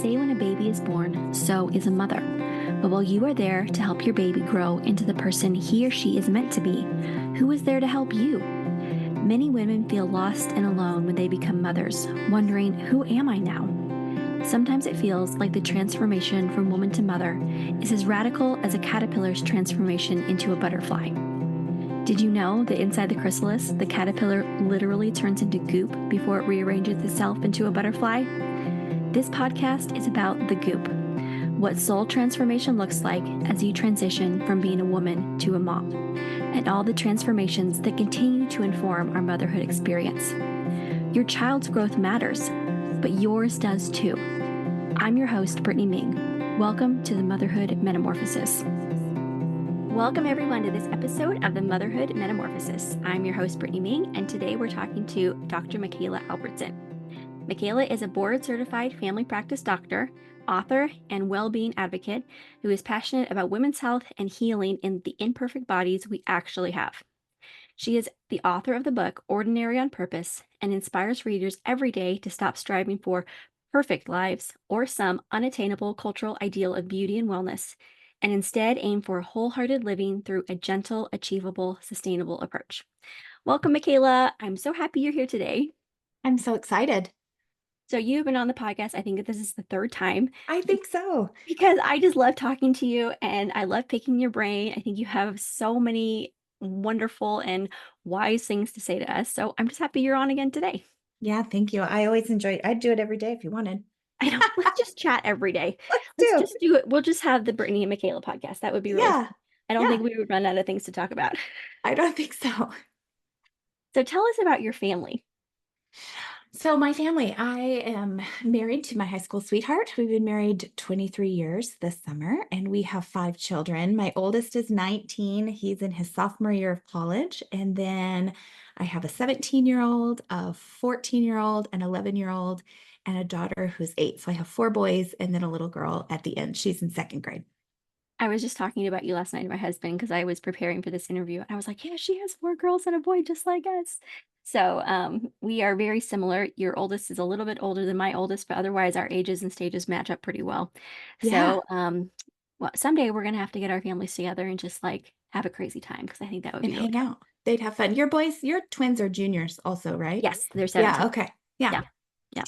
say when a baby is born, so is a mother. But while you are there to help your baby grow into the person he or she is meant to be, who is there to help you? Many women feel lost and alone when they become mothers, wondering, who am I now? Sometimes it feels like the transformation from woman to mother is as radical as a caterpillar's transformation into a butterfly. Did you know that inside the chrysalis, the caterpillar literally turns into goop before it rearranges itself into a butterfly? This podcast is about the goop, what soul transformation looks like as you transition from being a woman to a mom, and all the transformations that continue to inform our motherhood experience. Your child's growth matters, but yours does too. I'm your host, Brittany Ming. Welcome to the Motherhood Metamorphosis. Welcome everyone to this episode of the Motherhood Metamorphosis. I'm your host, Brittany Ming, and today we're talking to Dr. Mikala Albertson. Mikala is a board-certified family practice doctor, author, and well-being advocate who is passionate about women's health and healing in the imperfect bodies we actually have. She is the author of the book Ordinary on Purpose and inspires readers every day to stop striving for perfect lives or some unattainable cultural ideal of beauty and wellness, and instead aim for wholehearted living through a gentle, achievable, sustainable approach. Welcome, Mikala. I'm so happy you're here today. I'm so excited. So you've been on the podcast, I think this is the third time. I think so. Because I just love talking to you and I love picking your brain. I think you have so many wonderful and wise things to say to us. So I'm just happy you're on again today. Yeah, thank you. I always enjoy it. I'd do it every day if you wanted. I know. Let's just chat every day. Let's Just do it. We'll just have the Brittany and Mikala podcast. That would be really fun. I don't think we would run out of things to talk about. I don't think so. So tell us about your family. So my family, I am married to my high school sweetheart. We've been married 23 years this summer, and we have 5 children. My oldest is 19. He's in his sophomore year of college. And then I have a 17-year-old, a 14-year-old, an 11-year-old, and a daughter who's 8. So I have 4 boys and then a little girl at the end. She's in 2nd grade. I was just talking about you last night to my husband because I was preparing for this interview. And I was like, yeah, she has 4 girls and a boy just like us. So we are very similar. Your oldest is a little bit older than my oldest, but otherwise our ages and stages match up pretty well. Yeah. So well, someday we're going to have to get our families together and just like have a crazy time because I think that would be And really hang out. They'd have fun. Your twins are juniors also, right? Yes, they're 17. Yeah, okay. Yeah. Yeah.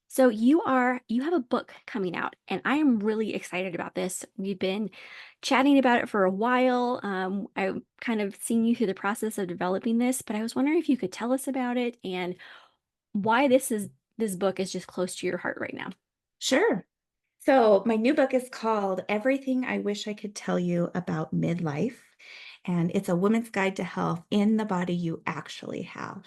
So you have a book coming out, and I am really excited about this. We've been chatting about it for a while. I've kind of seen you through the process of developing this, but I was wondering if you could tell us about it and why this book is just close to your heart right now. Sure. So my new book is called Everything I Wish I Could Tell You About Midlife. And it's a woman's guide to health in the body you actually have.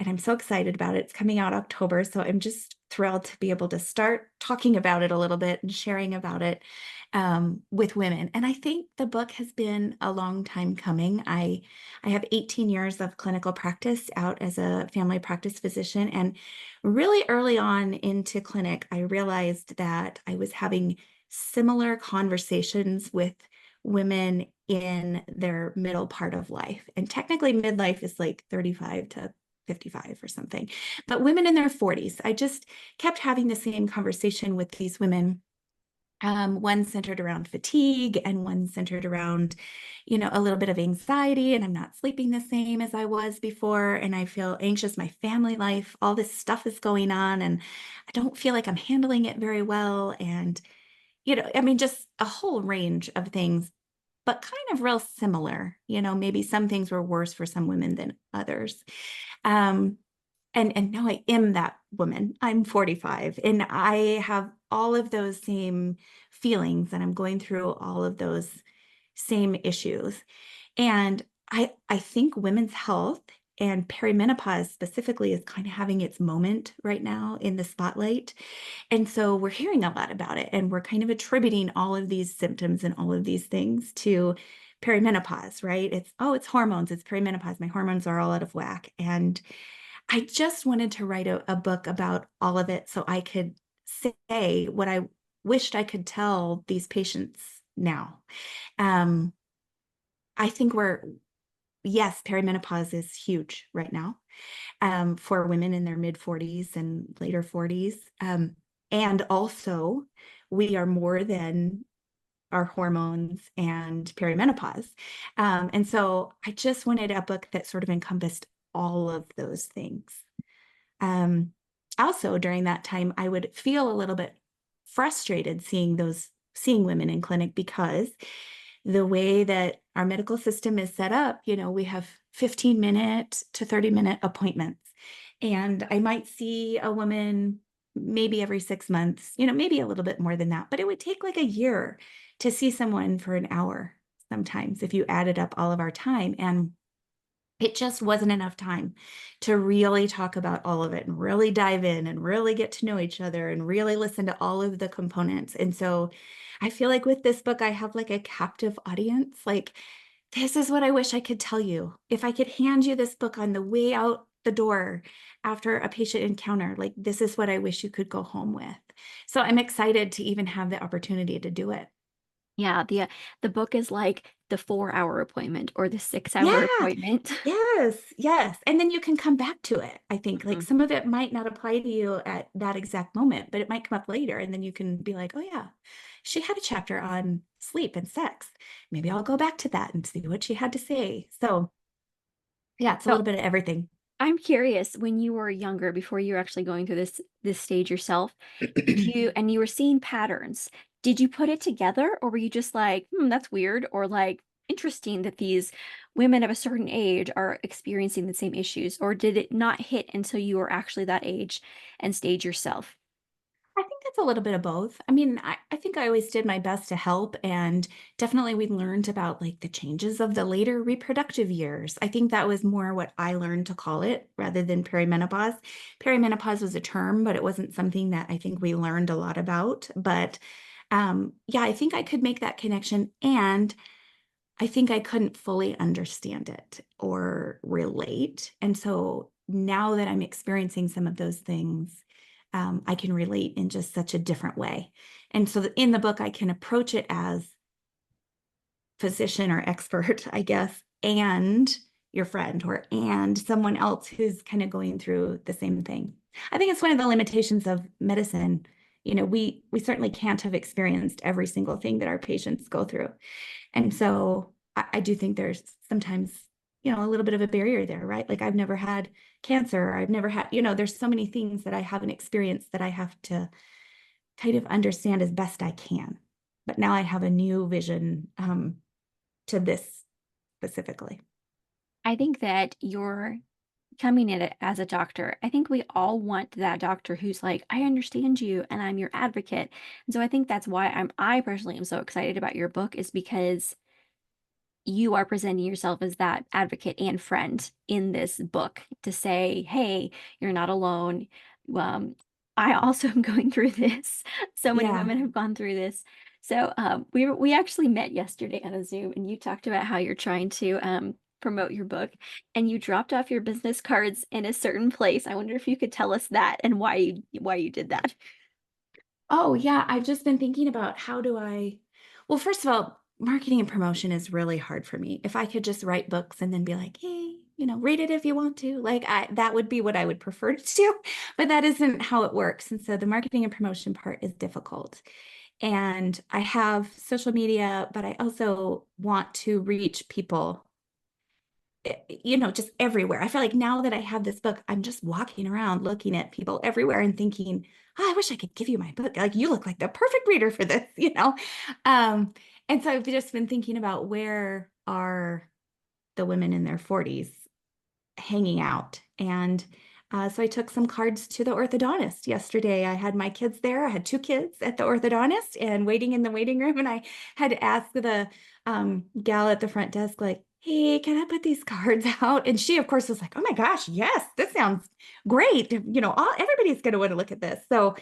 And I'm so excited about it. It's coming out October. So I'm just thrilled to be able to start talking about it a little bit and sharing about it with women. And I think the book has been a long time coming. I have 18 years of clinical practice out as a family practice physician. And really early on into clinic, I realized that I was having similar conversations with women in their middle part of life. And technically midlife is like 35 to 55 or something, but women in their 40s, I just kept having the same conversation with these women. One centered around fatigue and one centered around, a little bit of anxiety, and I'm not sleeping the same as I was before. And I feel anxious. My family life, all this stuff is going on and I don't feel like I'm handling it very well. And, just a whole range of things, but kind of real similar, maybe some things were worse for some women than others. And now I am that woman. I'm 45 and I have all of those same feelings and I'm going through all of those same issues. And I think women's health and perimenopause specifically is kind of having its moment right now in the spotlight. And so we're hearing a lot about it and we're kind of attributing all of these symptoms and all of these things to perimenopause, right? It's hormones, it's perimenopause. My hormones are all out of whack. And I just wanted to write a book about all of it so I could say what I wished I could tell these patients now. I think yes, perimenopause is huge right now for women in their mid 40s and later 40s. And also, we are more than our hormones and perimenopause. And so I just wanted a book that sort of encompassed all of those things. Um, Also, during that time, I would feel a little bit frustrated seeing women in clinic because the way that our medical system is set up, we have 15-minute to 30-minute appointments. And I might see a woman maybe every 6 months, maybe a little bit more than that, but it would take like a year to see someone for an hour sometimes if you added up all of our time. And it just wasn't enough time to really talk about all of it and really dive in and really get to know each other and really listen to all of the components. And so I feel like with this book, I have like a captive audience. Like, this is what I wish I could tell you. If I could hand you this book on the way out the door after a patient encounter, like, this is what I wish you could go home with. So I'm excited to even have the opportunity to do it. Yeah, the book is like the 4-hour appointment or the 6-hour Yeah, appointment. yes, yes. And then you can come back to it. I think like Mhm. some of it might not apply to you at that exact moment, but it might come up later. And then you can be like, oh, yeah, she had a chapter on sleep and sex. Maybe I'll go back to that and see what she had to say. So, yeah, it's a So little bit of everything. I'm curious, when you were younger, before you were actually going through this stage yourself, did you and you were seeing patterns, did you put it together or were you just like, that's weird, or like interesting that these women of a certain age are experiencing the same issues, or did it not hit until you were actually that age and stage yourself? I think it's a little bit of both. I mean, I think I always did my best to help, and definitely we learned about like the changes of the later reproductive years. I think that was more what I learned to call it rather than perimenopause. Perimenopause was a term, but it wasn't something that I think we learned a lot about. But yeah, I think I could make that connection, and I think I couldn't fully understand it or relate. And so now that I'm experiencing some of those things, I can relate in just such a different way. And so in the book, I can approach it as physician or expert, I guess, and your friend and someone else who's kind of going through the same thing. I think it's one of the limitations of medicine. We certainly can't have experienced every single thing that our patients go through. And so I do think there's sometimes, a little bit of a barrier there, right? Like I've never had cancer. I've never had, there's so many things that I haven't experienced that I have to kind of understand as best I can. But now I have a new vision to this specifically. I think that you're coming at it as a doctor. I think we all want that doctor who's like, I understand you and I'm your advocate. And so I think that's why I personally am so excited about your book, is because you are presenting yourself as that advocate and friend in this book to say, hey, you're not alone. Um, I also am going through this. So many Yeah. women have gone through this. So we actually met yesterday on a Zoom, and you talked about how you're trying to promote your book, and you dropped off your business cards in a certain place. I wonder if you could tell us that and why you did that. Oh, yeah. I've just been thinking about well, first of all, marketing and promotion is really hard for me. If I could just write books and then be like, hey, read it if you want to, that would be what I would prefer to do, but that isn't how it works. And so the marketing and promotion part is difficult. And I have social media, but I also want to reach people just everywhere. I feel like now that I have this book, I'm just walking around looking at people everywhere and thinking, oh, I wish I could give you my book. Like, you look like the perfect reader for this. Um, and so I've just been thinking about where are the women in their 40s hanging out. And so I took some cards to the orthodontist yesterday. I had my kids there. I had two kids at the orthodontist and waiting in the waiting room. And I had to ask the gal at the front desk, like, hey, can I put these cards out? And she, of course, was like, oh my gosh, yes, this sounds great. Everybody's going to want to look at this. So,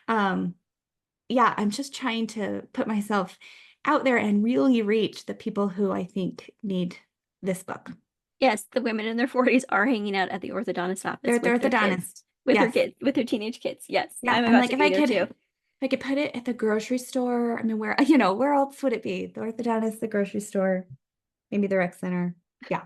yeah, I'm just trying to put myself out there and really reach the people who I think need this book. Yes, the women in their 40s are hanging out at the orthodontist They're office at the with their kids, orthodontist. Yes. with their teenage kids. Yes, Yeah. I'm I'm about like, to be there too. if I could put it at the grocery store, I mean, where, where else would it be? The orthodontist, the grocery store, maybe the rec center. Yeah.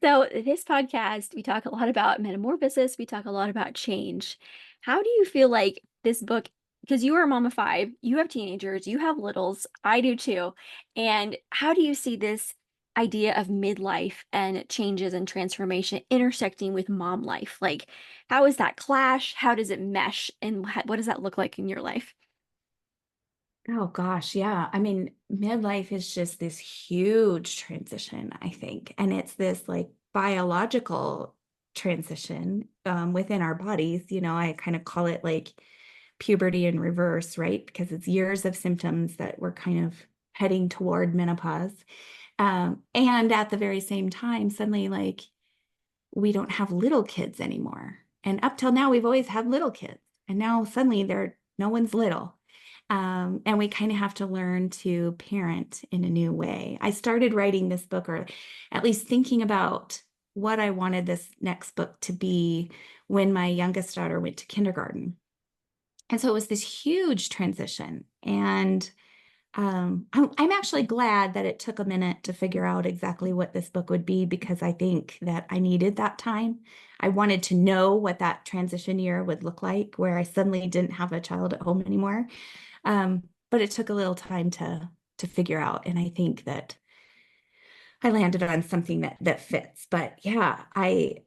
So this podcast, we talk a lot about metamorphosis. We talk a lot about change. How do you feel like this book, because you are a mom of five, you have teenagers, you have littles, I do too. And how do you see this idea of midlife and changes and transformation intersecting with mom life? Like, how is that clash? How does it mesh? And what does that look like in your life? Oh gosh, yeah. I mean, midlife is just this huge transition, I think. And it's this like biological transition within our bodies. I kind of call it like puberty in reverse, right? Because it's years of symptoms that we're kind of heading toward menopause. And at the very same time, suddenly, like, we don't have little kids anymore. And up till now, we've always had little kids. And now suddenly no one's little. And we kind of have to learn to parent in a new way. I started writing this book, or at least thinking about what I wanted this next book to be when my youngest daughter went to kindergarten. And so it was this huge transition. And I'm actually glad that it took a minute to figure out exactly what this book would be because I think that I needed that time. I wanted to know what that transition year would look like, where I suddenly didn't have a child at home anymore. But it took a little time to figure out, and I think that I landed on something that fits. But yeah, I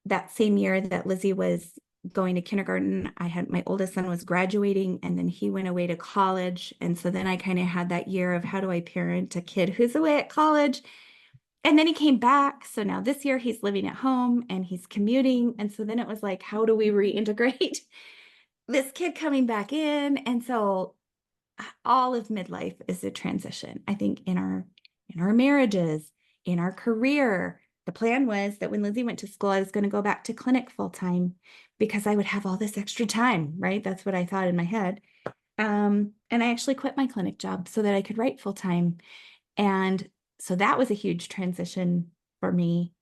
that same year that Lizzie was going to kindergarten, I had my oldest son was graduating and then he went away to college. And so then I kind of had that year of how do I parent a kid who's away at college? And then he came back. So now this year he's living at home and he's commuting. And so then it was like, how do we reintegrate this kid coming back in? And so all of midlife is a transition. I think in our marriages, in our career. The plan was that when Lizzie went to school, I was going to go back to clinic full time because I would have all this extra time, right? That's what I thought in my head. And I actually quit my clinic job so that I could write full time. And so that was a huge transition for me.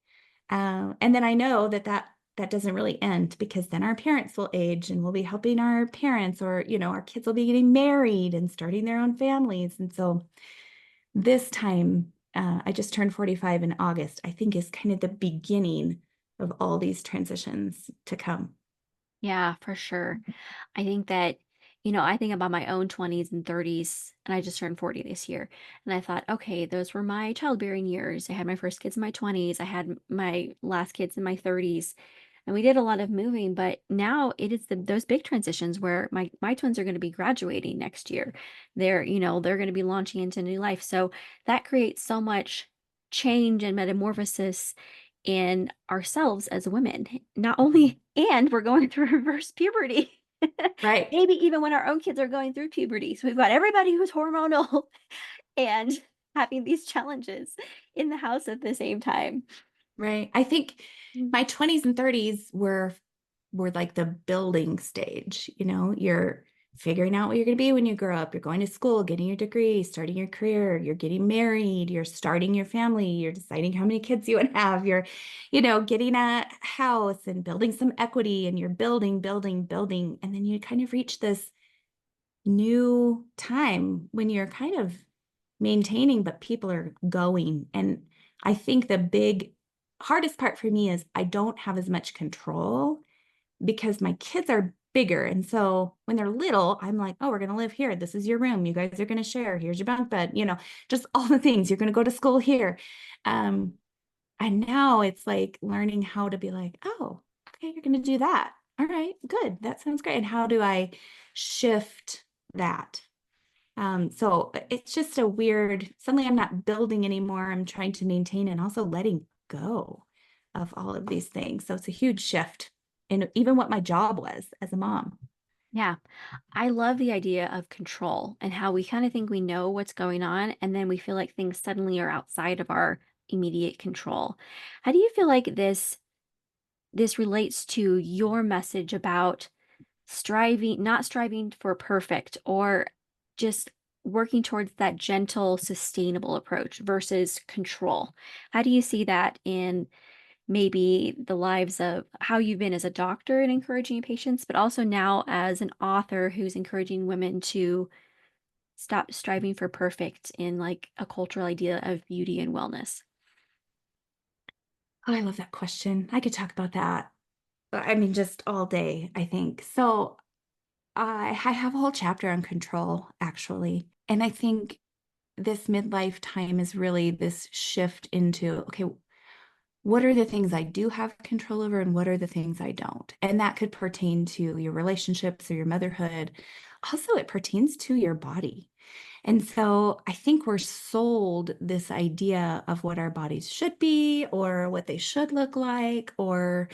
And then I know that doesn't really end because then our parents will age and we'll be helping our parents, or our kids will be getting married and starting their own families. And so this time, I just turned 45 in August, I think is kind of the beginning of all these transitions to come. Yeah, for sure. I think that, I think about my own 20s and 30s, and I just turned 40 this year. And I thought, okay, those were my childbearing years. I had my first kids in my 20s. I had my last kids in my 30s. And we did a lot of moving, but now it is those big transitions where my twins are going to be graduating next year. They're going to be launching into new life. So that creates so much change and metamorphosis in ourselves as women. Not only, and we're going through reverse puberty. Right. Maybe even when our own kids are going through puberty. So we've got everybody who's hormonal and having these challenges in the house at the same time. Right. I think Mm. my 20s and 30s were like the building stage. You're figuring out what you're going to be when you grow up. You're going to school, getting your degree, starting your career, you're getting married, you're starting your family, you're deciding how many kids you want to have, you're getting a house and building some equity, and you're building, building, building. And then you kind of reach this new time when you're kind of maintaining, but people are going. And I think the big hardest part for me is I don't have as much control because my kids are bigger. And so when they're little, I'm like, oh, we're going to live here. This is your room. You guys are going to share. Here's your bunk bed, just all the things. You're going to go to school here. Um, and now it's like learning how to be like, oh, okay, you're going to do that. All right, good. That sounds great. And how do I shift that? So it's just a weird, suddenly I'm not building anymore. I'm trying to maintain and also letting go of all of these things. So it's a huge shift in even what my job was as a mom. Yeah. I love the idea of control and how we kind of think we know what's going on, and then we feel like things suddenly are outside of our immediate control. How do you feel like this relates to your message about not striving for perfect, or just working towards that gentle, sustainable approach versus control? How do you see that in maybe the lives of how you've been as a doctor and encouraging patients, but also now as an author who's encouraging women to stop striving for perfect in like a cultural idea of beauty and wellness? Oh, I love that question. I could talk about that I mean, just all day, I think. So I have a whole chapter on control, actually. And I think this midlife time is really this shift into, okay, what are the things I do have control over and what are the things I don't? And that could pertain to your relationships or your motherhood. Also, it pertains to your body. And so I think we're sold this idea of what our bodies should be or what they should look like or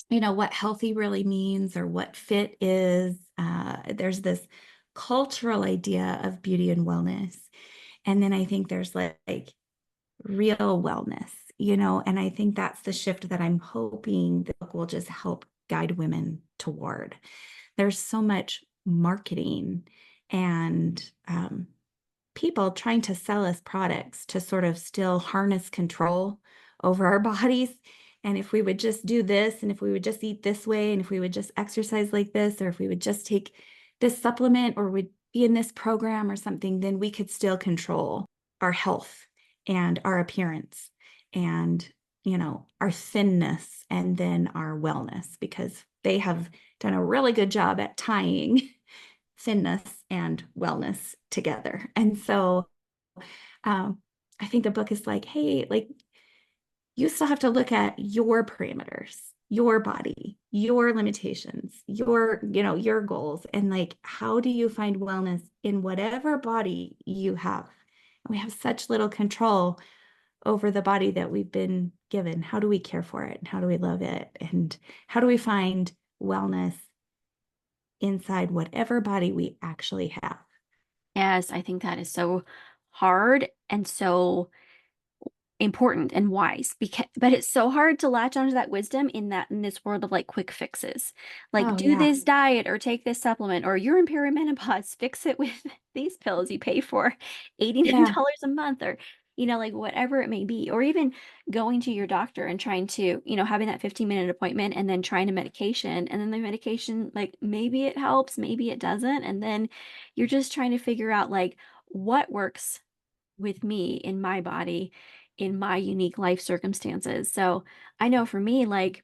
what healthy really means or what fit is. There's this cultural idea of beauty and wellness. And then I think there's like real wellness, and I think that's the shift that I'm hoping the book will just help guide women toward. There's so much marketing and people trying to sell us products to sort of still harness control over our bodies. And if we would just do this, and if we would just eat this way, and if we would just exercise like this, or if we would just take this supplement or would be in this program or something, then we could still control our health and our appearance and, our thinness and then our wellness, because they have done a really good job at tying thinness and wellness together. And so I think the book is like, hey, like you still have to look at your parameters, your body, your limitations, your goals, and like, how do you find wellness in whatever body you have? And we have such little control over the body that we've been given. How do we care for it? And how do we love it? And how do we find wellness inside whatever body we actually have? Yes, I think that is so hard and so important and wise, but it's so hard to latch onto that wisdom in this world of like quick fixes, like Oh, do yeah. this diet or take this supplement, or you're in perimenopause, fix it with these pills you pay for Yeah. $89 a month, or like whatever it may be, or even going to your doctor and trying to having that 15-minute appointment and then trying a medication, and then the medication, like maybe it helps, maybe it doesn't, and then you're just trying to figure out like what works with me in my body, in my unique life circumstances. So I know for me, like,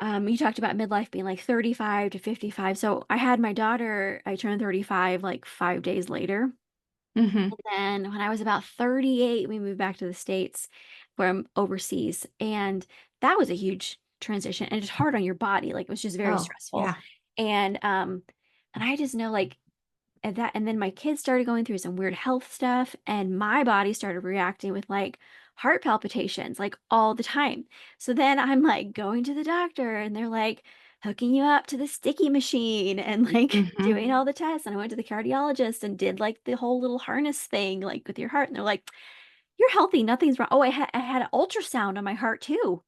you talked about midlife being like 35 to 55. So I had my daughter, I turned 35 like 5 days later. Hmm. And then when I was about 38, we moved back to the States from overseas. And that was a huge transition and just hard on your body. Like it was just very Oh, stressful. yeah. And I just know like and then my kids started going through some weird health stuff, and my body started reacting with like heart palpitations like all the time. So then I'm like going to the doctor and they're like hooking you up to the sticky machine and like Hmm. doing all the tests. And I went to the cardiologist and did like the whole little harness thing like with your heart, and they're like, you're healthy, nothing's wrong. Oh, I had an ultrasound on my heart too, Oh,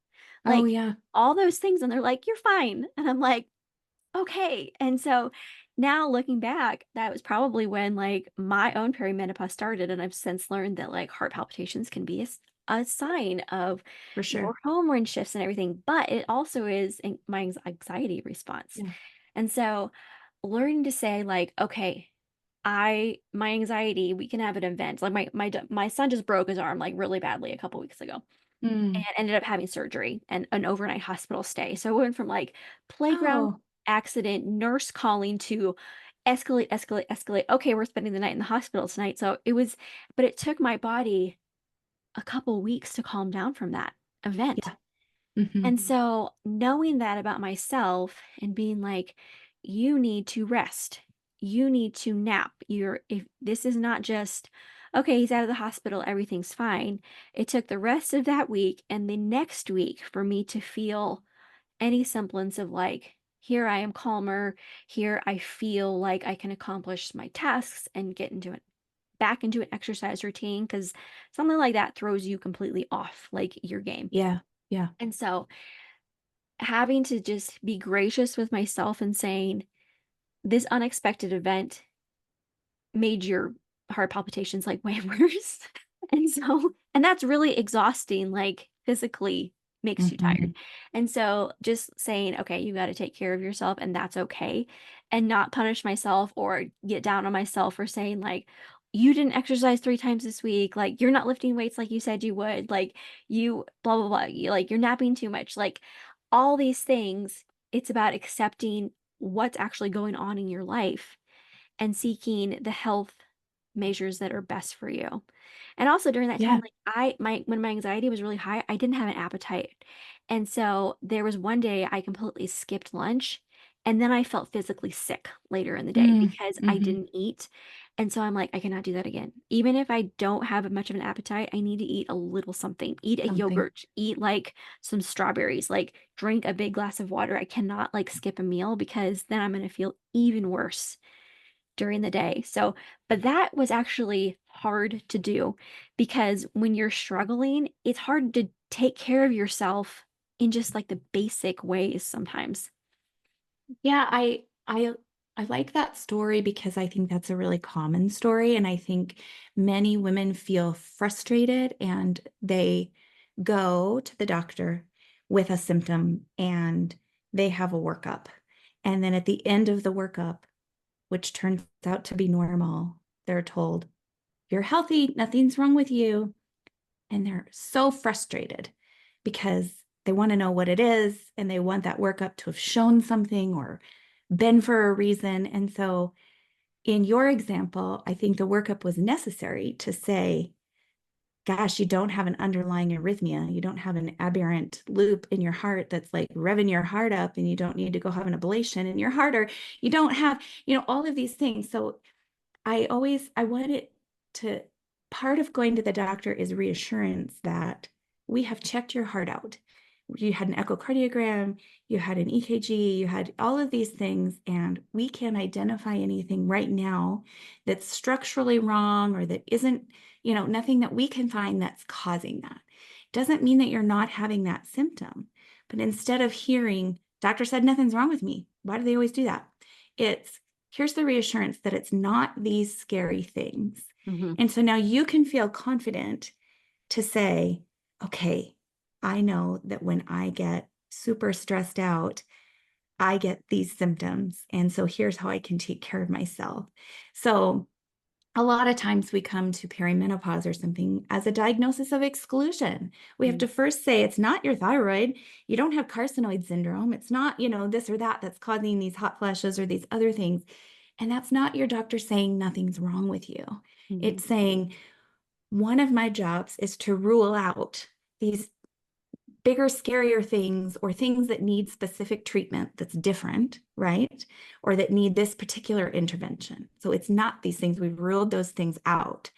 like yeah. all those things, and they're like, you're fine. And I'm like, okay. And so now looking back, that was probably when like my own perimenopause started. And I've since learned that like heart palpitations can be a sign of For your sure. hormone shifts and everything, but it also is my anxiety response. Yeah. And so learning to say like, okay, my anxiety, we can have an event. Like my son just broke his arm like really badly a couple weeks ago and Mm. ended up having surgery and an overnight hospital stay. So I went from like playground Oh, accident, nurse calling to escalate, escalate, escalate. Okay, we're spending the night in the hospital tonight. So but it took my body a couple weeks to calm down from that event. yeah. Hmm. And so knowing that about myself and being like, you need to rest, you need to nap. If this is not just, okay, he's out of the hospital, everything's fine. It took the rest of that week and the next week for me to feel any semblance of like, here I am calmer, here I feel like I can accomplish my tasks and get into it back into an exercise routine, because something like that throws you completely off like your game. Yeah. Yeah. And so having to just be gracious with myself and saying, this unexpected event made your heart palpitations like way worse. And that's really exhausting, like physically makes you tired. Hmm. And so just saying, okay, you got to take care of yourself and that's okay. And not punish myself or get down on myself for saying, like, you didn't exercise 3 times this week. Like, you're not lifting weights like you said you would. Like, you blah, blah, blah. Like, you're napping too much. Like, all these things, it's about accepting what's actually going on in your life and seeking the health measures that are best for you. And also during that time, Yeah. like when my anxiety was really high, I didn't have an appetite. And so there was one day I completely skipped lunch and then I felt physically sick later in the day Mm, because I hmm. didn't eat. And so I'm like, I cannot do that again. Even if I don't have much of an appetite, I need to eat a little something. Eat a Something. yogurt, eat like some strawberries, like drink a big glass of water. I cannot like skip a meal because then I'm going to feel even worse during the day. So, but that was actually hard to do because when you're struggling, it's hard to take care of yourself in just like the basic ways sometimes. Yeah, I like that story because I think that's a really common story. And I think many women feel frustrated and they go to the doctor with a symptom and they have a workup. And then at the end of the workup, which turns out to be normal, they're told, "You're healthy, nothing's wrong with you." And they're so frustrated because they want to know what it is and they want that workup to have shown something or been for a reason. And so, in your example, I think the workup was necessary to say, gosh, you don't have an underlying arrhythmia. You don't have an aberrant loop in your heart that's like revving your heart up, and you don't need to go have an ablation in your heart, or you don't have, all of these things. So I want it to, part of going to the doctor is reassurance that we have checked your heart out. You had an echocardiogram, you had an EKG, you had all of these things, and we can't identify anything right now that's structurally wrong or that isn't, nothing that we can find that's causing that. Doesn't mean that you're not having that symptom, but instead of hearing, doctor said nothing's wrong with me, why do they always do that? It's, here's the reassurance that it's not these scary things. Hmm. And so now you can feel confident to say, okay, I know that when I get super stressed out, I get these symptoms. And so here's how I can take care of myself. So a lot of times we come to perimenopause or something as a diagnosis of exclusion. We have to first say it's not your thyroid. You don't have carcinoid syndrome. It's not, this or that that's causing these hot flashes or these other things. And that's not your doctor saying nothing's wrong with you. Hmm. It's saying one of my jobs is to rule out these bigger, scarier things or things that need specific treatment that's different, right? Or that need this particular intervention. So it's not these things. We've ruled those things out.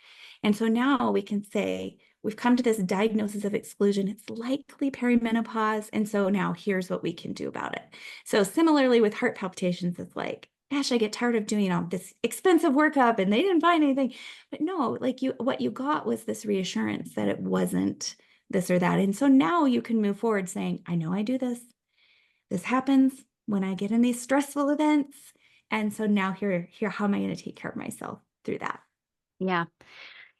And so now we can say, we've come to this diagnosis of exclusion. It's likely perimenopause. And so now here's what we can do about it. So similarly with heart palpitations, it's like, gosh, I get tired of doing all this expensive workup and they didn't find anything. But no, like what you got was this reassurance that it wasn't this or that. And so now you can move forward saying, I know I do this. This happens when I get in these stressful events. And so now here, how am I going to take care of myself through that? Yeah.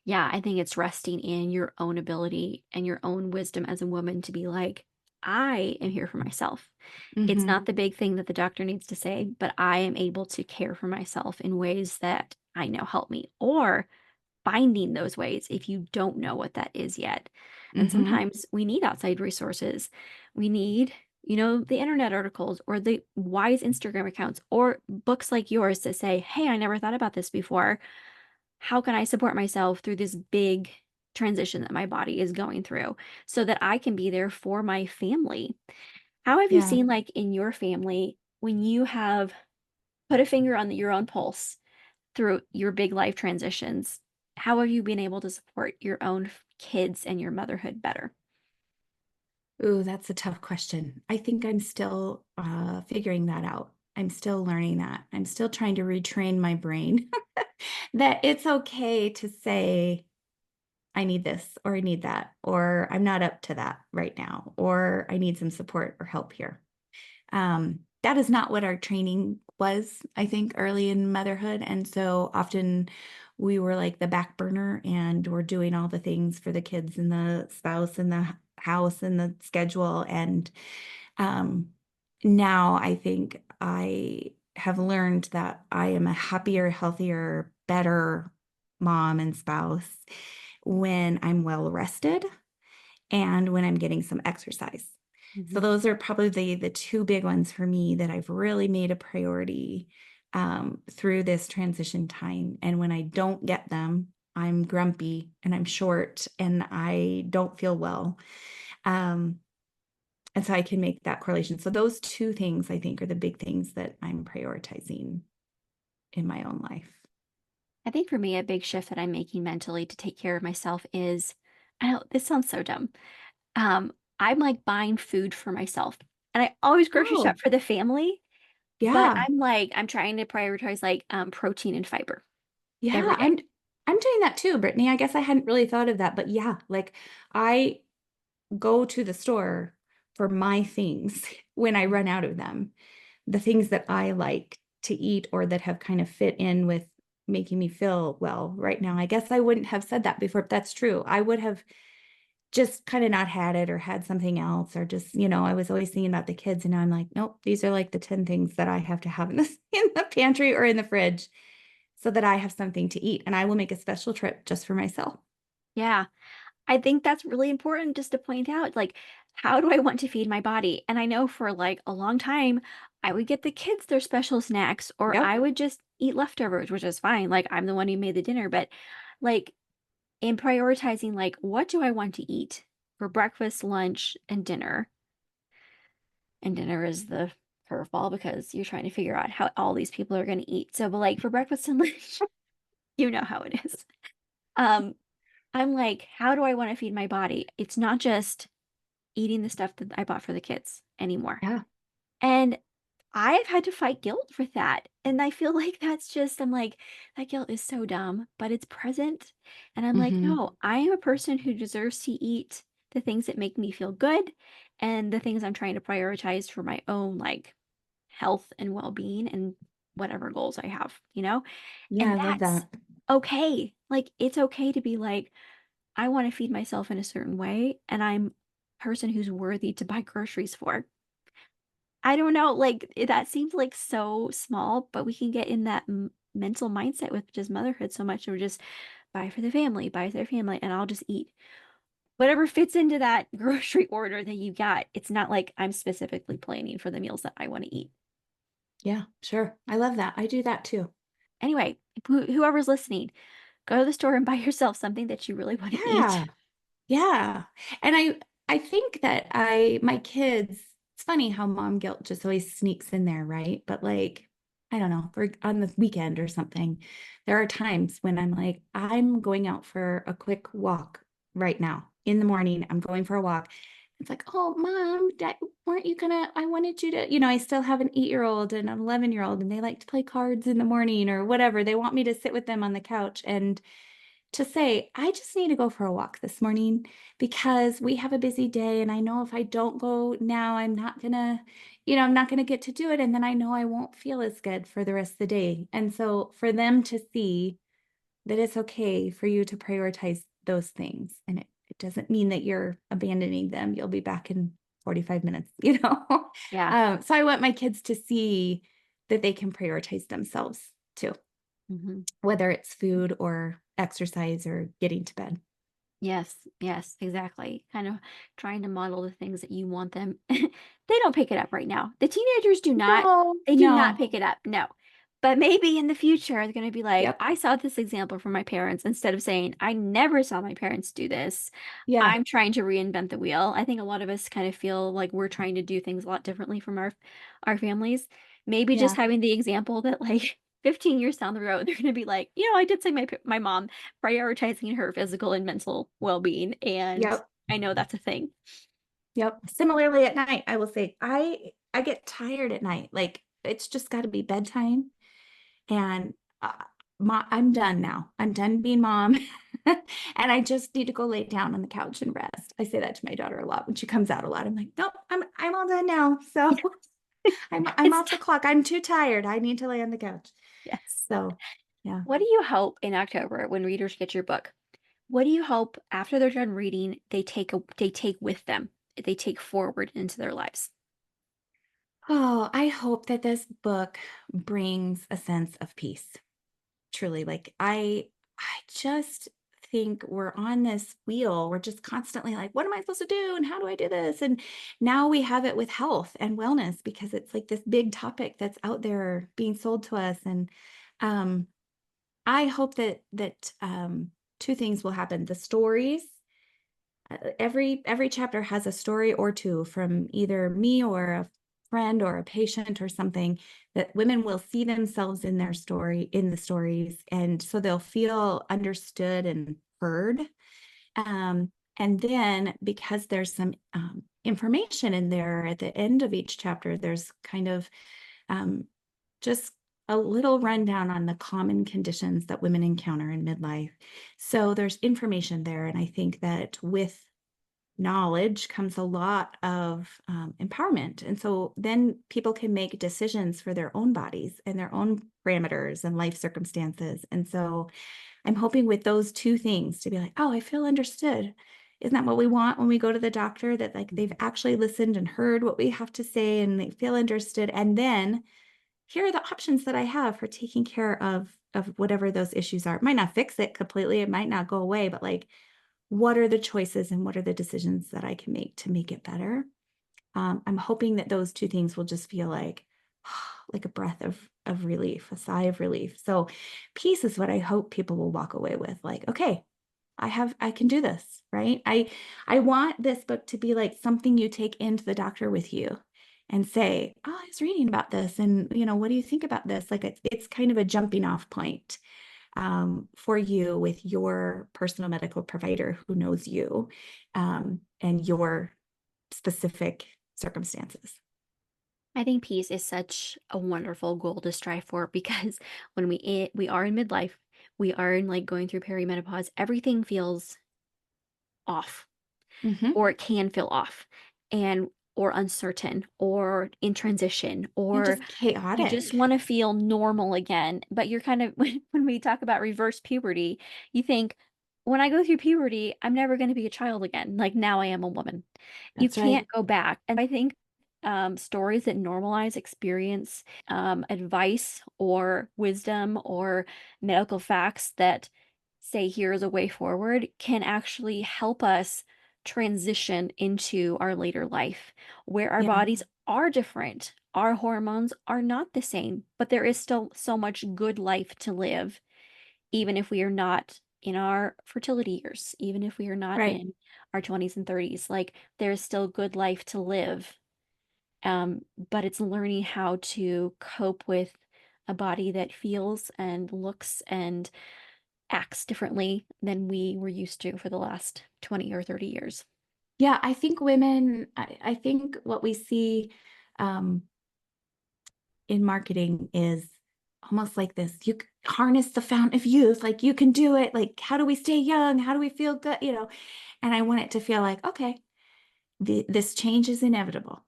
Yeah. I think it's resting in your own ability and your own wisdom as a woman to be like, I am here for myself. It's Mm-hmm. not the big thing that the doctor needs to say, but I am able to care for myself in ways that I know help me, or finding those ways if you don't know what that is yet. And Mm-hmm. sometimes we need outside resources. We need, the internet articles or the wise Instagram accounts or books like yours that say, hey, I never thought about this before. How can I support myself through this big transition that my body is going through so that I can be there for my family? How have you Yeah. seen, like in your family, when you have put a finger on your own pulse through your big life transitions, how have you been able to support your own kids and your motherhood better? Ooh, that's a tough question. I think I'm still figuring that out. I'm still learning that. I'm still trying to retrain my brain that it's okay to say, I need this or I need that, or I'm not up to that right now, or I need some support or help here. That is not what our training was, I think, early in motherhood. And so often we were like the back burner and we're doing all the things for the kids and the spouse and the house and the schedule. And um, now I think I have learned that I am a happier, healthier, better mom and spouse when I'm well rested and when I'm getting some exercise. So those are probably the two big ones for me that I've really made a priority through this transition time. And when I don't get them, I'm grumpy and I'm short and I don't feel well. Um, and so I can make that correlation. So those two things I think are the big things that I'm prioritizing in my own life. I think for me, a big shift that I'm making mentally to take care of myself is, I know this sounds so dumb. Um, I'm like buying food for myself. And I always grocery shop Oh, for the family, but yeah. I'm trying to prioritize like protein and fiber every Yeah, day. I'm doing that too, Brittany. I guess I hadn't really thought of that, but yeah, like I go to the store for my things when I run out of them, the things that I like to eat or that have kind of fit in with making me feel well right now. I guess I wouldn't have said that before, but that's true. I would have just kind of not had it or had something else or just, I was always thinking about the kids and now I'm like, nope, these are like the 10 things that I have to have in this in the pantry or in the fridge so that I have something to eat. And I will make a special trip just for myself. Yeah. I think that's really important just to point out, like, how do I want to feed my body? And I know for like a long time, I would get the kids their special snacks or Yep. I would just eat leftovers, which is fine. Like, I'm the one who made the dinner, but like in prioritizing, like, what do I want to eat for breakfast, lunch, and dinner? And dinner is the curveball because you're trying to figure out how all these people are going to eat. So, but like for breakfast and lunch, you know how it is. Um, I'm like, how do I want to feed my body? It's not just eating the stuff that I bought for the kids anymore. Yeah. And I've had to fight guilt for that. And I feel like that's just, I'm like, that guilt is so dumb, but it's present. And I'm like, Hmm. no, I am a person who deserves to eat the things that make me feel good and the things I'm trying to prioritize for my own like health and well-being and whatever goals I have, you know? Yeah, And I love that's that. okay. Like it's okay to be like, I want to feed myself in a certain way, and I'm a person who's worthy to buy groceries for. I don't know, like that seems like so small, but we can get in that mental mindset with just motherhood so much. Or just buy for the family, buy for their family, and I'll just eat whatever fits into that grocery order that you got. It's not like I'm specifically planning for the meals that I want to eat. Yeah, sure. I love that. I do that too. Anyway, whoever's listening, go to the store and buy yourself something that you really want to eat. Yeah. Yeah. And I think that my kids, it's funny how mom guilt just always sneaks in there, right? But like, I don't know, for on the weekend or something, there are times when I'm like, I'm going out for a quick walk right now. In the morning, I'm going for a walk. It's like, oh, mom, dad, weren't you gonna? I wanted you to, I still have an 8-year-old and an 11-year-old, and they like to play cards in the morning or whatever. They want me to sit with them on the couch and to say, I just need to go for a walk this morning because we have a busy day. And I know if I don't go now, I'm not gonna get to do it. And then I know I won't feel as good for the rest of the day. And so for them to see that it's okay for you to prioritize those things. And it doesn't mean that you're abandoning them. You'll be back in 45 minutes, Yeah. So I want my kids to see that they can prioritize themselves too, Hmm. whether it's food or exercise or getting to bed. Yes, yes, exactly. Kind of trying to model the things that you want them. They don't pick it up right now. The teenagers do not. No, They do not no. pick it up. No. But maybe in the future, they're going to be like, Yep. I saw this example from my parents instead of saying, I never saw my parents do this. Yeah. I'm trying to reinvent the wheel. I think a lot of us kind of feel like we're trying to do things a lot differently from our families. Maybe just Yeah. having the example that like 15 years down the road, they're going to be like, I did say my mom prioritizing her physical and mental well-being, and Yep. I know that's a thing. Yep. Similarly at night, I will say I get tired at night. Like it's just got to be bedtime and I'm done now. I'm done being mom. And I just need to go lay down on the couch and rest. I say that to my daughter a lot when she comes out a lot. I'm like, nope, I'm all done now. So I'm It's off the clock. I'm too tired. I need to lay on the couch. yes. So yeah. What do you hope in October when readers get your book? What do you hope after they're done reading they take with them, they take forward into their lives? Oh, I hope that this book brings a sense of peace. Truly, like I just think we're on this wheel. We're just constantly like, what am I supposed to do? And how do I do this? And now we have it with health and wellness because it's like this big topic that's out there being sold to us. And um, I hope that two things will happen. The stories, every chapter has a story or two from either me or a friend or a patient or something that women will see themselves in their story, in the stories, and so they'll feel understood and heard. And then because there's some information in there at the end of each chapter, there's kind of just a little rundown on the common conditions that women encounter in midlife. So there's information there. And I think that with knowledge comes a lot of empowerment. And so then people can make decisions for their own bodies and their own parameters and life circumstances. And so I'm hoping with those two things to be like, oh, I feel understood. Isn't that what we want when we go to the doctor? That like they've actually listened and heard what we have to say and they feel understood. And then here are the options that I have for taking care of whatever those issues are. It might not fix it completely. It might not go away, but like, what are the choices and what are the decisions that I can make to make it better? I'm hoping that those two things will just feel like a breath of relief, a sigh of relief. So peace is what I hope people will walk away with. Like, okay, I can do this, right? I want this book to be like something you take into the doctor with you and say, oh, I was reading about this. And, what do you think about this? Like it's kind of a jumping off point for you with your personal medical provider who knows you and your specific circumstances. I think peace is such a wonderful goal to strive for because when we are in midlife, we are in like going through perimenopause, everything feels off Mm-hmm. or it can feel off and or uncertain or in transition And or just you just chaotic. want to feel normal again. But you're kind of when we talk about reverse puberty, you think when I go through puberty, I'm never going to be a child again. Like now I am a woman. You That's right. can't go back. And I think stories that normalize experience, advice or wisdom or medical facts that say here's a way forward can actually help us transition into our later life where our Yeah. bodies are different. Our hormones are not the same, but there is still so much good life to live, even if we are not in our fertility years, even if we are not Right. in our 20s and 30s. Like there's still good life to live. But it's learning how to cope with a body that feels and looks and acts differently than we were used to for the last 20 or 30 years. Yeah, I think women, I think what we see um, in marketing is almost like this. You harness the fountain of youth, like you can do it. Like, how do we stay young? How do we feel good? And I want it to feel like, okay, this change is inevitable.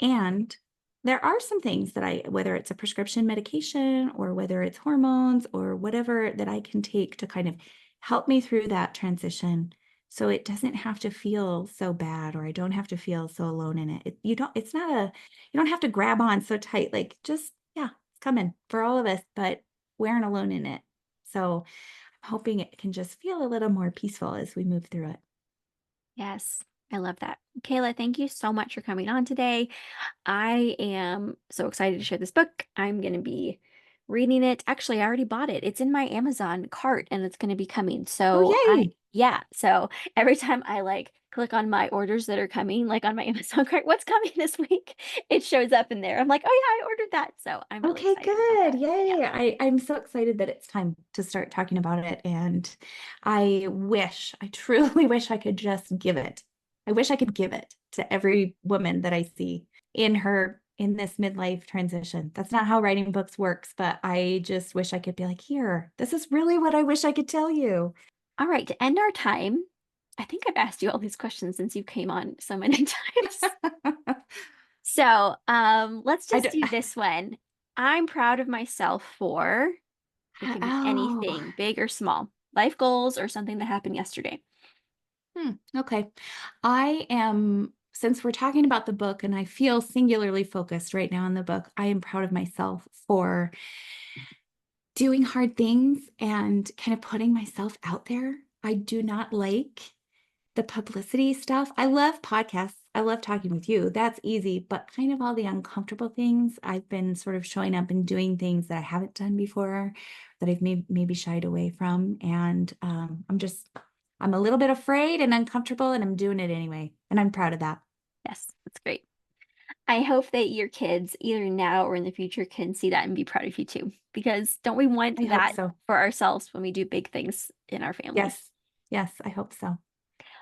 And there are some things that whether it's a prescription medication or whether it's hormones or whatever that I can take to kind of help me through that transition so it doesn't have to feel so bad or I don't have to feel so alone in it. You don't have to grab on so tight. Like just, yeah, it's coming for all of us, but we aren't alone in it. So I'm hoping it can just feel a little more peaceful as we move through it. Yes, I love that. Kayla, thank you so much for coming on today. I am so excited to share this book. I'm going to be reading it. Actually, I already bought it. It's in my Amazon cart and it's going to be coming. Oh, yay. Yeah. So every time I like click on my orders that are coming, like on my Amazon cart, what's coming this week? It shows up in there. I'm like, oh yeah, I ordered that. So I'm really Okay, excited about good. that. Yeah. Yay. I'm so excited that it's time to start talking about it. And I truly wish I could just give it. I wish I could give it to every woman that I see in this midlife transition. That's not how writing books works, but I just wish I could be like, here, this is really what I wish I could tell you. All right. To end our time, I think I've asked you all these questions since you came on so many times. So, let's I just don't, do this one. I'm proud of myself for, it can be oh, anything, big or small, life goals or something that happened yesterday. okay. Since we're talking about the book and I feel singularly focused right now on the book, I am proud of myself for doing hard things and kind of putting myself out there. I do not like the publicity stuff. I love podcasts. I love talking with you. That's easy, but kind of all the uncomfortable things, I've been sort of showing up and doing things that I haven't done before, that I've maybe shied away from. And I'm a little bit afraid and uncomfortable, and I'm doing it anyway. And I'm proud of that. Yes, that's great. I hope that your kids, either now or in the future, can see that and be proud of you too. Because don't we want I hope that so. for ourselves when we do big things in our families? Yes. Yes, I hope so.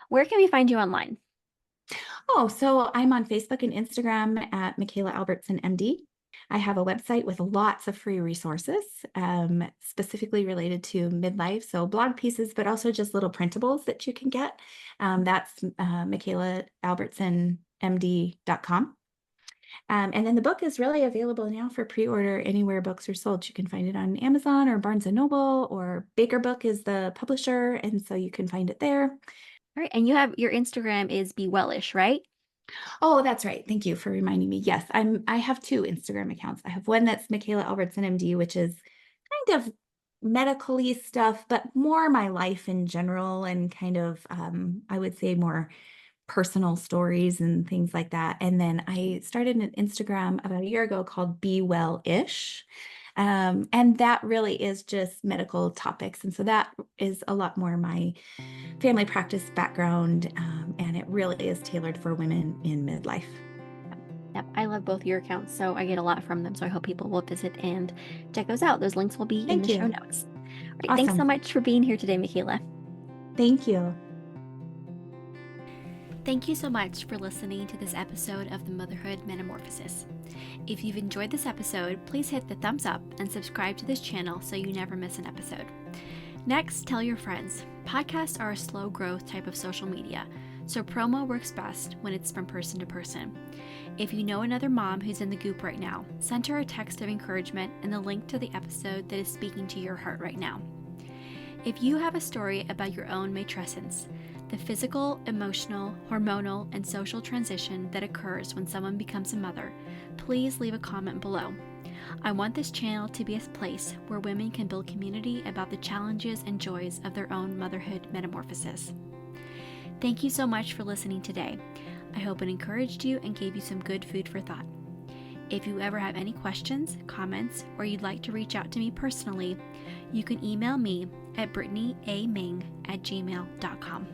Where can we find you online? Oh, so I'm on Facebook and Instagram at Mikala Albertson, MD. I have a website with lots of free resources, specifically related to midlife. So blog pieces, but also just little printables that you can get. That's MikalaAlbertsonMD.com. And then the book is really available now for pre-order anywhere books are sold. You can find it on Amazon or Barnes & Noble, or Baker Book is the publisher, and so you can find it there. All right. And you have your Instagram is Be Wellish, right? Oh, that's right. Thank you for reminding me. Yes, I have two Instagram accounts. I have one that's Mikala Albertson MD, which is kind of medically stuff, but more my life in general, and kind of I would say more personal stories and things like that. And then I started an Instagram about a year ago called Be Well-ish. And that really is just medical topics. And so that is a lot more my family practice background, and it really is tailored for women in midlife. Yep. I love both your accounts, so I get a lot from them. So I hope people will visit and check those out. Those links will be in Thank the show you. notes. All right. Thanks so Awesome. much for being here today, Mikala. Thank you. Thank you so much for listening to this episode of the Motherhood Metamorphosis. If you've enjoyed this episode, please hit the thumbs up and subscribe to this channel so you never miss an episode. Next, tell your friends. Podcasts are a slow growth type of social media, so promo works best when it's from person to person. If you know another mom who's in the goop right now, send her a text of encouragement and the link to the episode that is speaking to your heart right now. If you have a story about your own matrescence, the physical, emotional, hormonal, and social transition that occurs when someone becomes a mother, please leave a comment below. I want this channel to be a place where women can build community about the challenges and joys of their own motherhood metamorphosis. Thank you so much for listening today. I hope it encouraged you and gave you some good food for thought. If you ever have any questions, comments, or you'd like to reach out to me personally, you can email me at brittanyaming@gmail.com.